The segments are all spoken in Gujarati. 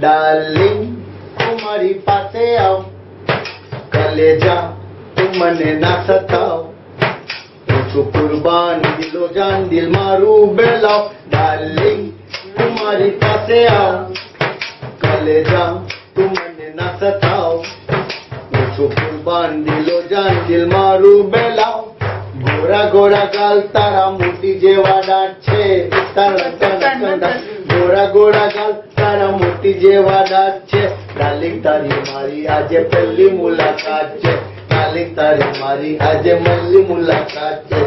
ડાર્લિંગ તું મારી પાસે આવ, કલેજા તું મને ના સતાવ, હું છું કુરબાન દિલો જાન દિલ મારું બેલાવ. ડાર્લિંગ તું મારી પાસે આવ, કલેજા તું મને ના સતાવ, હું છું કુરબાન દિલો જાન દિલ મારું બેલાવ. ગોરા ગોરા ગાલ તારા મોતી જેવા દાંત છે, ગોરા ગોરા ગાલ તારા મોતી જેવા દાંત છે. ડાર્લિંગ તારી મારી આજે પહેલી મુલાકાત છે, ડાર્લિંગ તારી મારી આજે પહેલી મુલાકાત છે.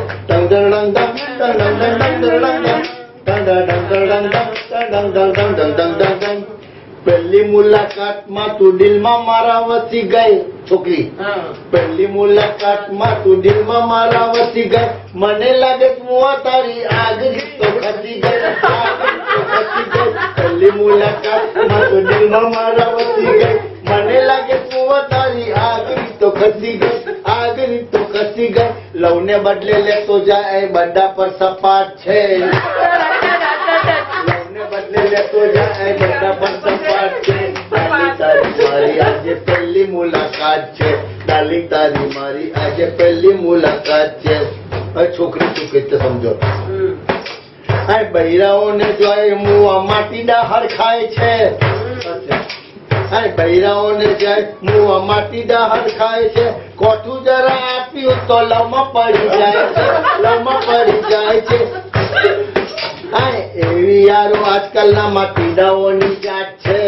પહેલી મુલાકાતમાં તું દિલમાં મારા વસી ગઈ છોકરી, પહેલી મુલાકાતમાં તું દિલમાં મારા વસી ગઈ. મને લાગે તું તારી આગળ તો ખસી ગઈ, પહેલી મુલાકાતમાં તું દિલમાં મારા વસી ગઈ. મને લાગે તું તારી આગળ તો ખસી ગઈ, આગળ તો ખસી ગઈ. લવને બદલે લેતો જાય બધા પર સપાટ છે, લવને બદલે લેતો જાય બધા પર સપાટ છે. ડાર્લિંગ તારી મારી આજે પહેલી મુલાકાત છે, ડાર્લિંગ તારી મારી આજે પહેલી મુલાકાત છે. હવે છોકરી શું કે સમજો, આ બૈરાઓને જોઈ મુआ માટી દાહર ખાય છે, આ બૈરાઓને જોઈ મુआ માટી દાહર ખાય છે. કોઠું જરા આપ્યું તો લવમાં પડી જાય છે, લવમાં પડી જાય છે. એવી યારો આજકાલના માટીડાઓની જાત છે,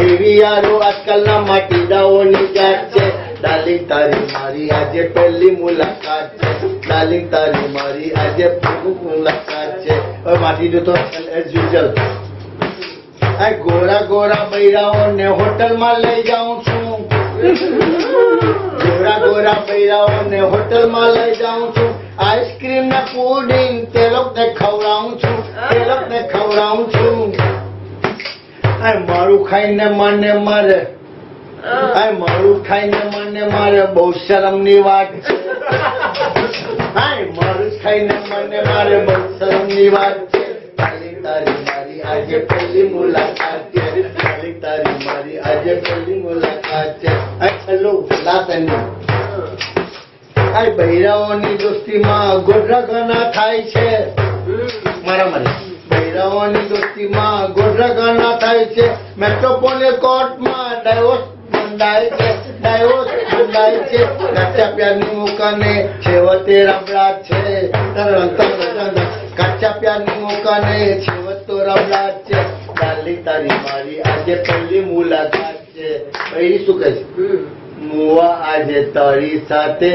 એવી યારો આજકાલના માટીડાઓની જાત છે. ડાર્લિંગ તારી મારી આજે પહેલી મુલાકાત છે, ડાર્લિંગ તારી મારી આજે પહેલી મુલાકાત છે. હવે માટીડો તો એઝ યુઝ્યુઅલ. આ ગોરા ગોરા બૈરાઓને હોટલમાં લઈ જાઉં છું, ગોરા ગોરા બૈરાઓને હોટલમાં લઈ જાઉં છું. આઈસ્ક્રીમ ને પુડિંગ તે લોકોને ખવડાવું છું, તે લોકોને ખવડાવું છું. આ મારું ખાઈને મને મારે, આ મારું ખાઈને મને મારે બહુ શરમની વાત છે. આ મારું ખાઈને મને મારે બહુ શરમની વાત છે. ડાર્લિંગ તારી મારી આજે પહેલી મુલાકાત છે, ડાર્લિંગ તારી મારી આજે પહેલી મુલાકાત છે. આ છેલ્લો લાસ્ટ એન્ડિંગ. આ બૈરાઓની દોસ્તીમાં ગોઢરા ઘણા થાય છે, મારા મને બૈરાઓની દોસ્તીમાં ગોઢરા ઘણા થાય છે. મેટ્રોપોલિટન કોર્ટમાં ડાયવોર્સ બંધાય છે, ડાયવોર્સ બંધાય છે. કાચા પ્યારની મોકાને છેવટે રબડા છે, કાચા પ્યારની મોકાને છેવટો રબડા છે. ડાર્લિંગ તારી મારી આજે પહેલી મુલાકાત છે. બૈરી શું કહે છે? મુआ આજે તારી સાથે